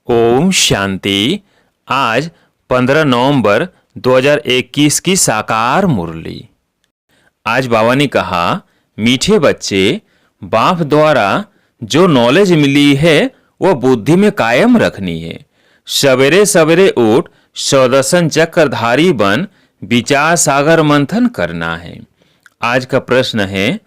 ओम शांति। आज 15 नवंबर 2021 की साकार मुरली। आज बाबा ने कहा, मीठे बच्चे, बाप द्वारा जो नॉलेज मिली है वो बुद्धि में कायम रखनी है। सवेरे सवेरे उठ सौदर्शन चक्रधारी बन विचार सागर मंथन करना है। आज का प्रश्न है,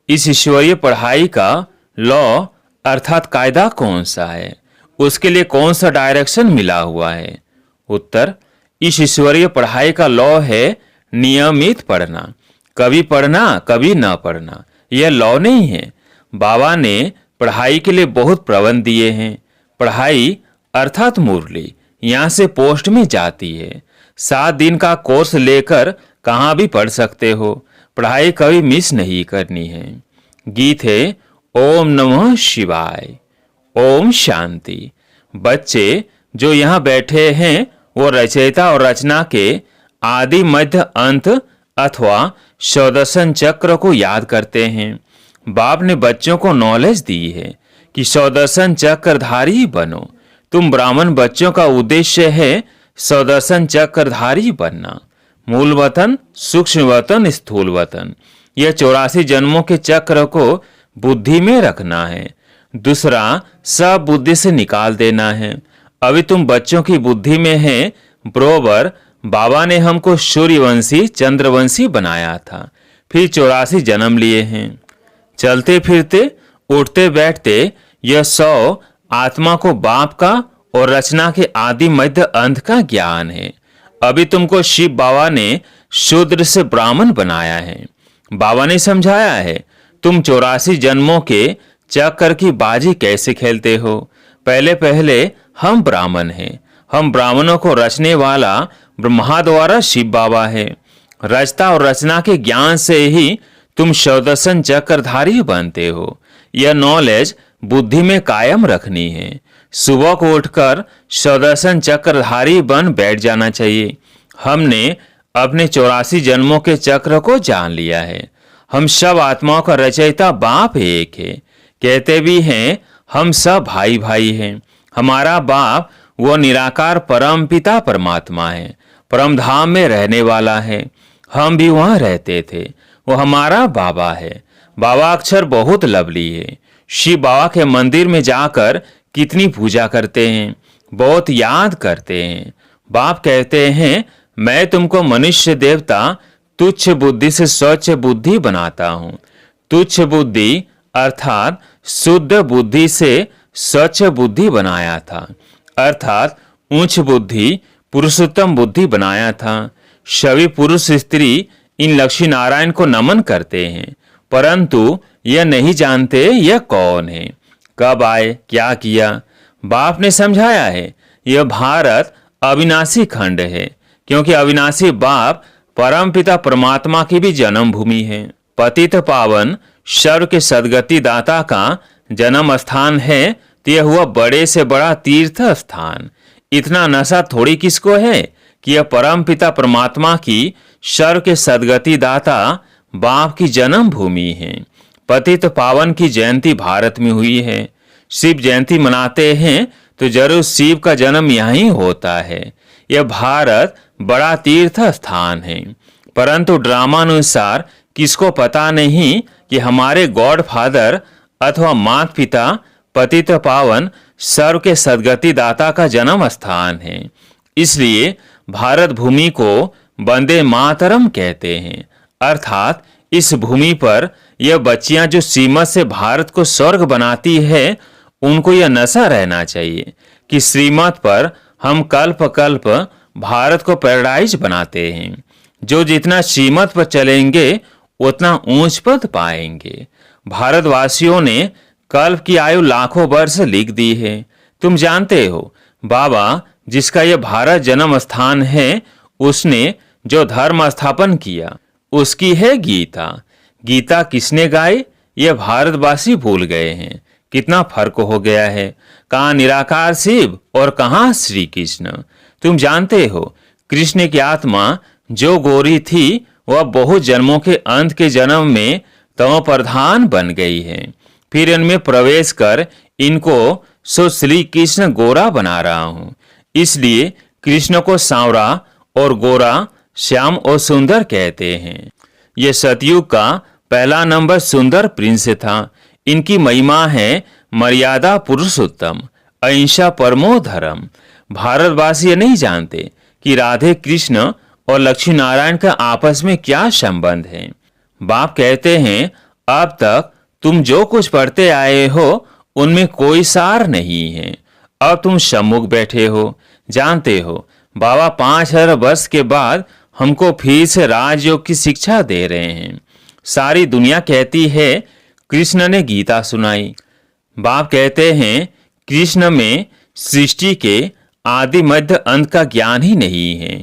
इस ईश्वरीय पढ़ाई का लॉ अर्थात कायदा कौन सा है, उसके लिए कौन सा डायरेक्शन मिला हुआ है। उत्तर, इस ईश्वरीय पढ़ाई का लॉ है नियमित पढ़ना, कभी पढ़ना कभी न पढ़ना। यह लॉ नहीं है। बाबा ने पढ़ाई के लिए बहुत प्रबंध दिए हैं। पढ़ाई अर्थात मुरली यहाँ से पोस्ट में जाती है। 7 दिन का कोर्स लेकर कहाँ भी पढ़ सकते हो। पढ़ाई कभी मिस नहीं करनी है। गीत है ओम नमः शिवाय। ओम शांति। बच्चे जो यहाँ बैठे हैं वो रचयिता और रचना के आदि मध्य अंत अथवा सौदर्शन चक्र को याद करते हैं। बाप ने बच्चों को नॉलेज दी है कि सौदर्शन चक्रधारी बनो। तुम ब्राह्मण बच्चों का उद्देश्य है सौदर्शन चक्रधारी बनना। मूल वतन, सूक्ष्म वतन, स्थूल वतन, यह 84 जन्मों के चक्र को बुद्धि में रखना है। दूसरा सब बुद्धि से निकाल देना है। अभी तुम बच्चों की बुद्धि में है। बरोबर बाबा ने हमको सूर्यवंशी चंद्रवंशी बनाया था, फिर 84 जन्म लिए हैं। चलते फिरते उठते बैठते यह 100 आत्मा को बाप का और रचना के आदि मध्य अंत का ज्ञान है। अभी तुमको शिव बाबा ने शूद्र से ब्राह्मण बनाया है। बाबा ने समझाया है तुम 84 जन्मों के चक्कर की बाजी कैसे खेलते हो। पहले पहले हम ब्राह्मण हैं। हम ब्राह्मणों को रचने वाला ब्रह्मा द्वारा शिव बाबा है। रचता और रचना के ज्ञान से ही तुम सौदर्शन चक्रधारी बनते हो। यह नॉलेज बुद्धि में कायम रखनी है। सुबह को उठकर सौदर्शन चक्रधारी बन बैठ जाना चाहिए। हमने अपने 84 जन्मों के चक्र को जान लिया है। हम सब आत्माओं का रचयिता बाप एक है। कहते भी हैं हम सब भाई भाई हैं। हमारा बाप वो निराकार परम पिता परमात्मा है, परम धाम में रहने वाला है। हम भी वहाँ रहते थे। वो हमारा बाबा है। बाबा अक्षर बहुत लवली है। शिव बाबा के मंदिर में जाकर कितनी पूजा करते हैं, बहुत याद करते हैं। बाप कहते हैं मैं तुमको मनुष्य देवता तुच्छ बुद्धि से स्वच्छ बुद्धि बनाता हूँ। तुच्छ बुद्धि अर्थात शुद्ध बुद्धि से स्वच्छ बुद्धि बनाया था, अर्थात उच्च बुद्धि पुरुषोत्तम बुद्धि बनाया था। सभी पुरुष स्त्री इन लक्ष्मी नारायण को नमन करते हैं, परंतु यह नहीं जानते यह कौन है, कब आए, क्या किया। बाप ने समझाया है यह भारत अविनाशी खंड है, क्योंकि अविनाशी बाप परम पिता परमात्मा की भी जन्म भूमि है। पतित पावन सर्व के सदगति दाता का जन्म स्थान है, तो यह हुआ बड़े से बड़ा तीर्थ स्थान। इतना नशा थोड़ी किसको है कि यह परम पिता परमात्मा की सर्व के सदगति दाता बाप की जन्म भूमि है। पतित पावन की जयंती भारत में हुई है। शिव जयंती मनाते हैं तो जरूर शिव का जन्म यहीं होता है। यह भारत बड़ा तीर्थ स्थान है, परंतु ड्रामानुसार किसको पता नहीं कि हमारे गॉड फादर अथवा माता पिता पतित पावन सर्व के सदगति दाता का जन्म स्थान है। इसलिए भारत भूमि को वंदे मातरम कहते हैं, अर्थात इस भूमि पर यह बच्चियां जो श्रीमत से भारत को स्वर्ग बनाती है, उनको यह नशा रहना चाहिए कि श्रीमत पर हम कल्प कल्प भारत को पैराडाइज बनाते हैं। जो जितना श्रीमत पर चलेंगे उतना ऊंच पद पाएंगे। भारतवासियों ने कल्प की आयु लाखों वर्ष लिख दी है। तुम जानते हो बाबा जिसका यह भारत जन्म स्थान है, उसने जो धर्म स्थापन किया उसकी है गीता। गीता किसने गाई यह भारतवासी भूल गए हैं। कितना फर्क हो गया है। कहाँ निराकार शिव और कहाँ श्री कृष्ण। तुम जानते हो कृष्ण की आत्मा जो गोरी थी वह बहुत जन्मों के अंत के जन्म में तमो प्रधान बन गई है। फिर इनमें प्रवेश कर इनको सो श्री कृष्ण गोरा बना रहा हूं। इसलिए कृष्ण को सांवरा और गोरा, श्याम और सुंदर कहते हैं। यह सतयुग का पहला नंबर सुंदर प्रिंस था। इनकी महिमा है मर्यादा पुरुषोत्तम, अहिंसा परमो धर्म। भारतवासी ये नहीं जानते कि राधे कृष्ण और लक्ष्मी नारायण का आपस में क्या संबंध है। बाप कहते हैं, अब तक तुम जो कुछ पढ़ते आए हो उनमें कोई सार नहीं है। अब तुम सम्मुख बैठे हो, जानते हो बाबा 5000 वर्ष के बाद हमको फिर से राजयोग की शिक्षा दे रहे हैं। सारी दुनिया कहती है कृष्ण ने गीता सुनाई। बाप कहते हैं कृष्ण में सृष्टि के आदि मध्य अंत का ज्ञान ही नहीं है।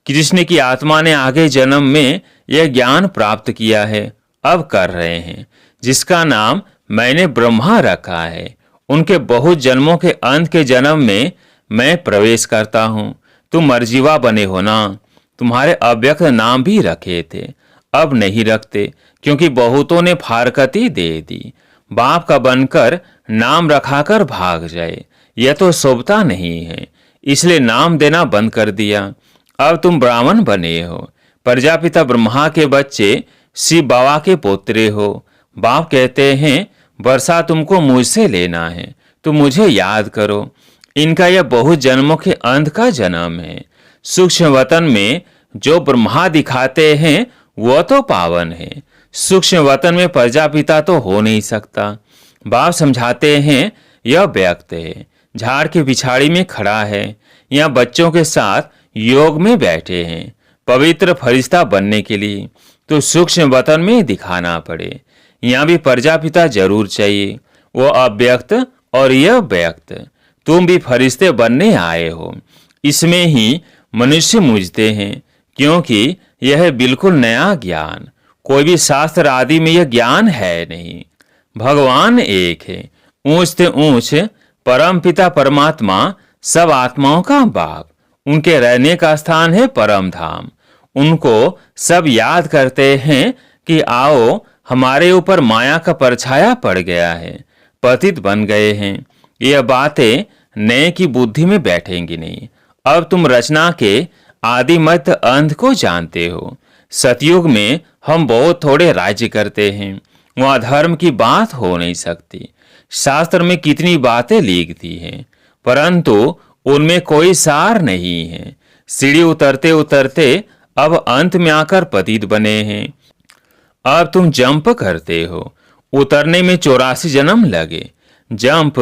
कृष्ण की आत्मा ने आगे जन्म में यह ज्ञान प्राप्त किया है, अब कर रहे हैं, जिसका नाम मैंने ब्रह्मा रखा है। उनके बहुत जन्मों के अंत के जन्म में मैं प्रवेश करता हूँ। तुम मर्जीवा बने हो ना। तुम्हारे अव्यक्त नाम भी रखे थे, अब नहीं रखते, क्योंकि बहुतों ने फारकती दे दी। बाप का बनकर नाम रखाकर भाग जाए, यह तो शोभता नहीं है, इसलिए नाम देना बंद कर दिया। अब तुम ब्राह्मण बने हो, प्रजापिता ब्रह्मा के बच्चे, शिव बाबा के पोत्रे हो। बाप कहते हैं वर्षा तुमको मुझसे लेना है, तुम मुझे याद करो। इनका यह बहुत जन्मों के अंत का जन्म है। सूक्ष्म वतन में जो ब्रह्मा दिखाते हैं वह तो पावन है। सूक्ष्म वतन में प्रजापिता तो हो नहीं सकता। बाप समझाते हैं यह व्यक्त है, झाड़ की पिछाड़ी में खड़ा है, यहाँ बच्चों के साथ योग में बैठे हैं। पवित्र फरिश्ता बनने के लिए तो सूक्ष्म वतन में दिखाना पड़े। यहाँ भी प्रजापिता जरूर चाहिए, वो अव्यक्त और यह व्यक्त। तुम भी फरिश्ते बनने आए हो, इसमें ही मनुष्य मुझते हैं, क्योंकि यह है बिल्कुल नया ज्ञान। कोई भी शास्त्र आदि में यह ज्ञान है नहीं। भगवान एक है, ऊंच से ऊंच परम पिता परमात्मा, सब आत्माओं का बाप। उनके रहने का स्थान है परम धाम। उनको सब याद करते हैं कि आओ, हमारे ऊपर माया का परछाया पड़ गया है, पतित बन गए हैं। यह बातें नए की बुद्धि में बैठेंगी नहीं। अब तुम रचना के आदि मध्य अंत को जानते हो। सतयुग में हम बहुत थोड़े राज्य करते हैं, वहां धर्म की बात हो नहीं सकती। शास्त्र में कितनी बातें लिखती हैं, परंतु उनमें कोई सार नहीं है। सीढ़ी उतरते उतरते अब अंत में आकर पतित बने हैं। अब तुम जंप करते हो, उतरने में 84 जन्म लगे। जंप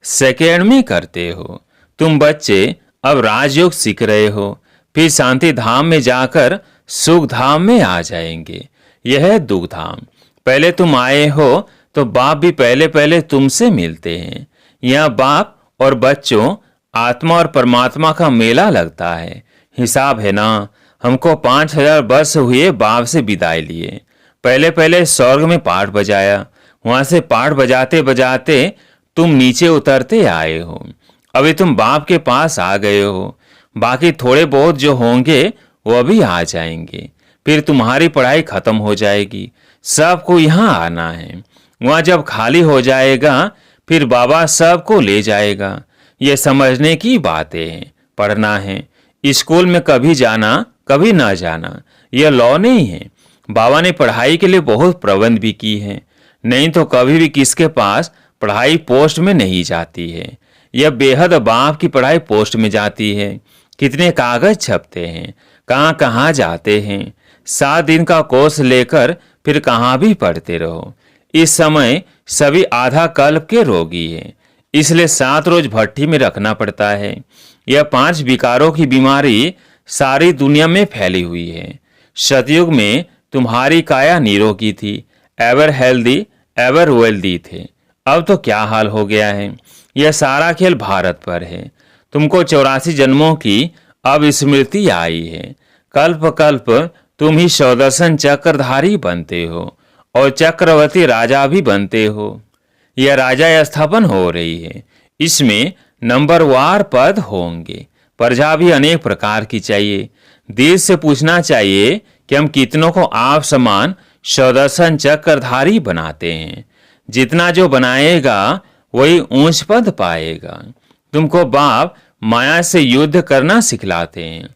सेकेंड में करते हो। तुम बच्चे अब राजयोग सीख रहे हो, फिर शांति धाम में जाकर सुख धाम में आ जाएंगे। यह है दुख धाम। पहले तुम आए हो तो बाप भी पहले पहले तुमसे मिलते हैं। यहाँ बाप और बच्चों, आत्मा और परमात्मा का मेला लगता है। हिसाब है ना, हमको 5000 वर्ष हुए बाप से विदाई लिए। पहले पहले स्वर्ग में पाठ बजाया, वहां से पाठ बजाते बजाते तुम नीचे उतरते आए हो। अभी तुम बाप के पास आ गए हो, बाकी थोड़े बहुत जो होंगे वह भी आ जाएंगे। फिर तुम्हारी पढ़ाई खत्म हो जाएगी, सबको यहाँ आना है। वहाँ जब खाली हो जाएगा फिर बाबा सबको ले जाएगा। ये समझने की बातें हैं, पढ़ना है। स्कूल में कभी जाना कभी ना जाना यह लॉ नहीं है। बाबा ने पढ़ाई के लिए बहुत प्रबंध भी की है, नहीं तो कभी भी किसके पास पढ़ाई पोस्ट में नहीं जाती है। यह बेहद बाप की पढ़ाई पोस्ट में जाती है। कितने कागज छपते हैं, कहाँ कहाँ जाते हैं। 7 दिन का कोर्स लेकर फिर कहाँ भी पढ़ते रहो। इस समय सभी आधा कल्प के रोगी हैं, इसलिए 7 रोज भट्टी में रखना पड़ता है। यह 5 विकारों की बीमारी सारी दुनिया में फैली हुई है। सतयुग में तुम्हारी काया निरोगी थी, एवर हेल्दी एवर वेल्दी थे। अब तो क्या हाल हो गया है। यह सारा खेल भारत पर है। तुमको 84 जन्मों की अब स्मृति आई है। कल्प कल्प तुम ही सौदर्शन चक्रधारी बनते हो और चक्रवर्ती राजा भी बनते हो। यह राजा स्थापन हो रही है, इसमें नंबरवार पद होंगे। प्रजा भी अनेक प्रकार की चाहिए। दिल से पूछना चाहिए कि हम कितनों को आप समान सौदर्शन चक्रधारी बनाते हैं। जितना जो बनाएगा वही ऊंच पद पाएगा। तुमको बाप माया से युद्ध करना सिखलाते हैं,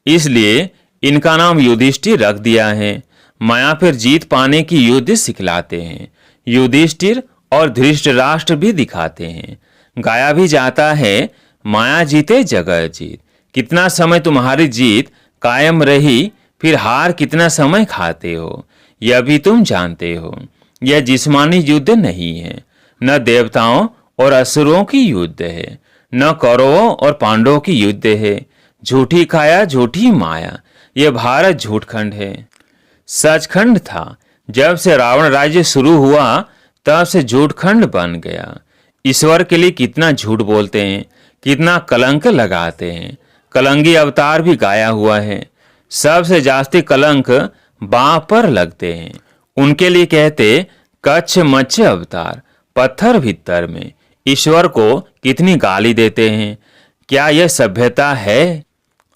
इसलिए इनका नाम युधिष्ठिर रख दिया है। माया पर जीत पाने की युद्ध सिखलाते हैं। युधिष्ठिर और धृतराष्ट्र भी दिखाते हैं। गाया भी जाता है, माया जीते जगत जीत। कितना समय तुम्हारी जीत कायम रही, फिर हार कितना समय खाते हो, यह भी तुम जानते हो। यह जिस्मानी युद्ध नहीं है, न देवताओं और असुरों की युद्ध है, न कौरवों और पांडवों की युद्ध है। झूठी काया झूठी माया, यह भारत झूठखंड है। सचखंड था। जब से रावण राज्य शुरू हुआ तब से झूठखंड बन गया। ईश्वर के लिए कितना झूठ बोलते हैं, कितना कलंक लगाते हैं। कलंगी अवतार भी गाया हुआ है। सबसे जास्ती कलंक बाप पर लगते हैं। उनके लिए कहते कच्छ मच्छ अवतार। पत्थर भीतर में ईश्वर को कितनी गाली देते हैं। क्या यह सभ्यता है?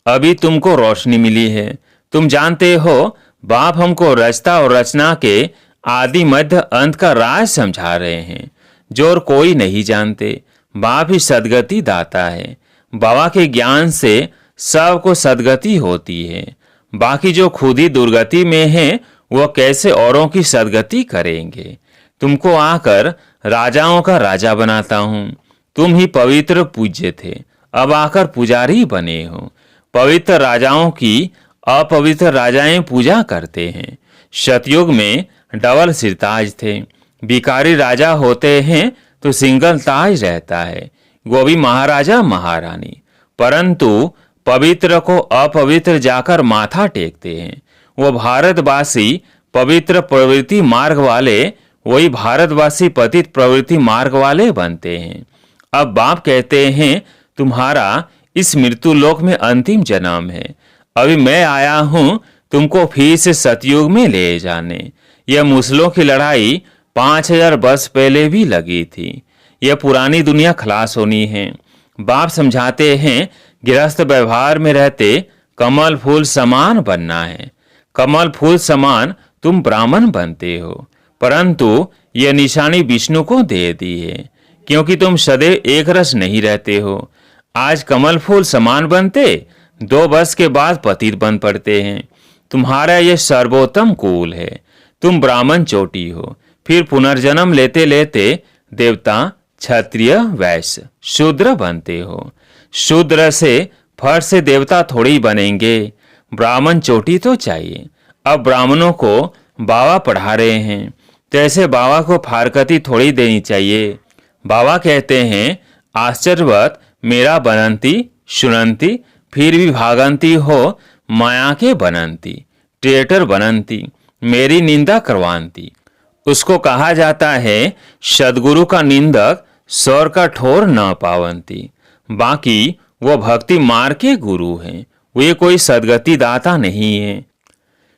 अभी तुमको रोशनी मिली है। तुम जानते हो बाप हमको रचता और रचना के आदि मध्य अंत का राज समझा रहे हैं, जो और कोई नहीं जानते। बाप ही सदगति दाता है। बाबा के ज्ञान से सबको सदगति होती है। बाकी जो खुद ही दुर्गति में है वो कैसे औरों की सदगति करेंगे। तुमको आकर राजाओं का राजा बनाता हूँ। तुम ही पवित्र पूज्य थे, अब आकर पुजारी बने हो। पवित्र राजाओं की अपवित्र राजाएं पूजा करते हैं। सतयुग में डबल सिरताज थे। भिखारी राजा होते हैं तो सिंगल ताज रहता है, वो भी महाराजा महारानी। परंतु पवित्र को अपवित्र जाकर माथा टेकते हैं। वो भारतवासी पवित्र प्रवृत्ति मार्ग वाले, वही भारतवासी पतित प्रवृत्ति मार्ग वाले बनते हैं। अब बाप कहते हैं तुम्हारा इस मृत्यु लोक में अंतिम जन्म है। अभी मैं आया हूं तुमको फिर से सतयुग में ले जाने। यह मुसलों की लड़ाई 5000 वर्ष पहले भी लगी थी। यह पुरानी दुनिया खलास होनी है। बाप समझाते हैं गृहस्थ व्यवहार में रहते कमल फूल समान बनना है। कमल फूल समान तुम ब्राह्मण बनते हो, परंतु यह निशानी विष्णु को दे दी है, क्योंकि तुम सदैव एक रस नहीं रहते हो। आज कमल फूल समान बनते 2 वर्ष के बाद पतित बन पड़ते हैं। तुम्हारा यह सर्वोत्तम कुल है। तुम ब्राह्मण चोटी हो, फिर पुनर्जन्म लेते लेते देवता क्षत्रिय वैश्य शूद्र बनते हो। शूद्र से फट से देवता थोड़ी बनेंगे। ब्राह्मण चोटी तो चाहिए। अब ब्राह्मणों को बाबा पढ़ा रहे हैं, जैसे बाबा को फारकती थोड़ी देनी चाहिए। बाबा कहते हैं आश्चर्यवत मेरा बनंती सुनंती, फिर भी भागंती हो माया के बनंती। ट्रेटर बनंती, मेरी निंदा करवानती। उसको कहा जाता है सदगुरु का निंदक स्वर का ठोर न पावंती। बाकी वो भक्ति मार्ग के गुरु हैं, वे कोई सदगति दाता नहीं है।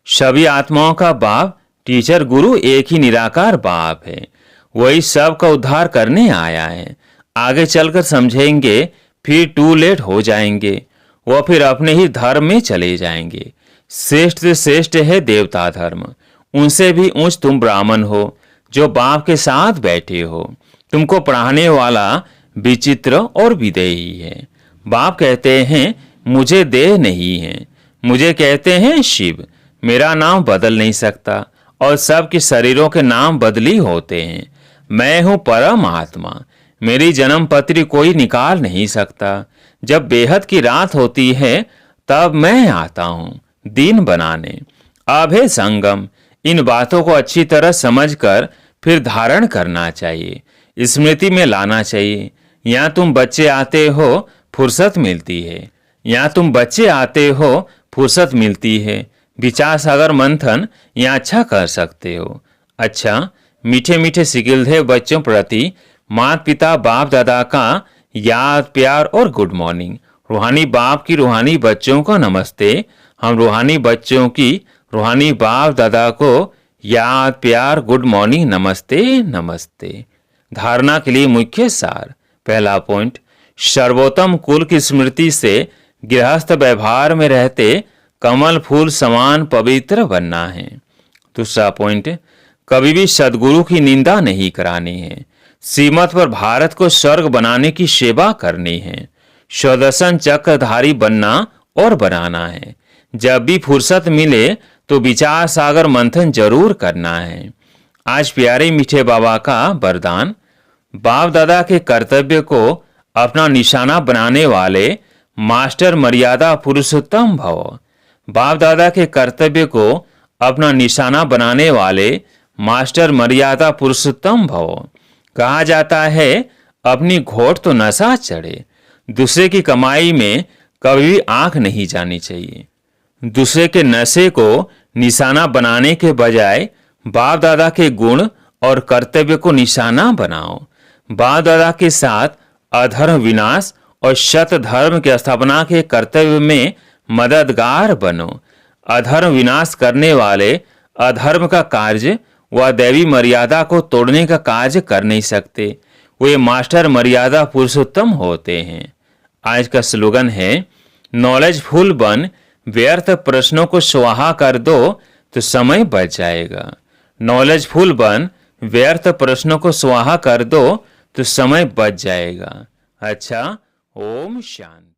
सभी आत्माओं का बाप टीचर गुरु एक ही निराकार बाप है। वही सब का उद्धार करने आया है। आगे चलकर समझेंगे, फिर टू लेट हो जाएंगे। वो फिर अपने ही धर्म में चले जाएंगे। श्रेष्ठ से श्रेष्ठ है देवता धर्म, उनसे भी ऊंच तुम ब्राह्मण हो जो बाप के साथ बैठे हो। तुमको पढ़ाने वाला विचित्र और विदेही है। बाप कहते हैं मुझे देह नहीं है, मुझे कहते हैं शिव। मेरा नाम बदल नहीं सकता और सबके शरीरों के नाम बदली होते हैं। मैं हूँ परमात्मा, मेरी जन्म पत्री कोई निकाल नहीं सकता। जब बेहद की रात होती है तब मैं आता हूँ दिन बनाने। अब है संगम, इन बातों को अच्छी तरह समझकर फिर धारण करना चाहिए, स्मृति में लाना चाहिए। यहाँ तुम बच्चे आते हो फुर्सत मिलती है, यहाँ तुम बच्चे आते हो फुर्सत मिलती है। विचार सागर मंथन यहाँ अच्छा कर सकते हो। अच्छा, मीठे मीठे सिकिलधे बच्चों प्रति माता पिता बाप दादा का याद प्यार और गुड मॉर्निंग। रूहानी बाप की रूहानी बच्चों को नमस्ते। हम रूहानी बच्चों की रूहानी बाप दादा को याद प्यार गुड मॉर्निंग नमस्ते नमस्ते। धारणा के लिए मुख्य सार। पहला पॉइंट, सर्वोत्तम कुल की स्मृति से गृहस्थ व्यवहार में रहते कमल फूल समान पवित्र बनना है। दूसरा पॉइंट, कभी भी सदगुरु की निंदा नहीं करानी है। सीमत पर भारत को स्वर्ग बनाने की सेवा करनी है। स्वदर्शन चक्रधारी बनना और बनाना है। जब भी फुर्सत मिले तो विचार सागर मंथन जरूर करना है। आज प्यारे मीठे बाबा का वरदान, बाप दादा के कर्तव्य को अपना निशाना बनाने वाले मास्टर मर्यादा पुरुषोत्तम भव। बाप दादा के कर्तव्य को अपना निशाना बनाने वाले मास्टर मर्यादा पुरुषोत्तम भव। कहा जाता है अपनी घोट तो नशा चढ़े, दूसरे की कमाई में कभी भी आंख नहीं जानी चाहिए। दूसरे के नशे को निशाना बनाने के बजाय बाप दादा के गुण और कर्तव्य को निशाना बनाओ। बाप दादा के साथ अधर्म विनाश और सत धर्म की स्थापना के कर्तव्य में मददगार बनो। अधर्म विनाश करने वाले अधर्म का कार्य व दैवी मर्यादा को तोड़ने का कार्य कर नहीं सकते। वे मास्टर मर्यादा पुरुषोत्तम होते हैं। आज का स्लोगन है, नॉलेजफुल बन, व्यर्थ प्रश्नों को स्वाहा कर दो तो समय बच जाएगा। नॉलेजफुल बन, व्यर्थ प्रश्नों को स्वाहा कर दो तो समय बच जाएगा। अच्छा, ओम शांति।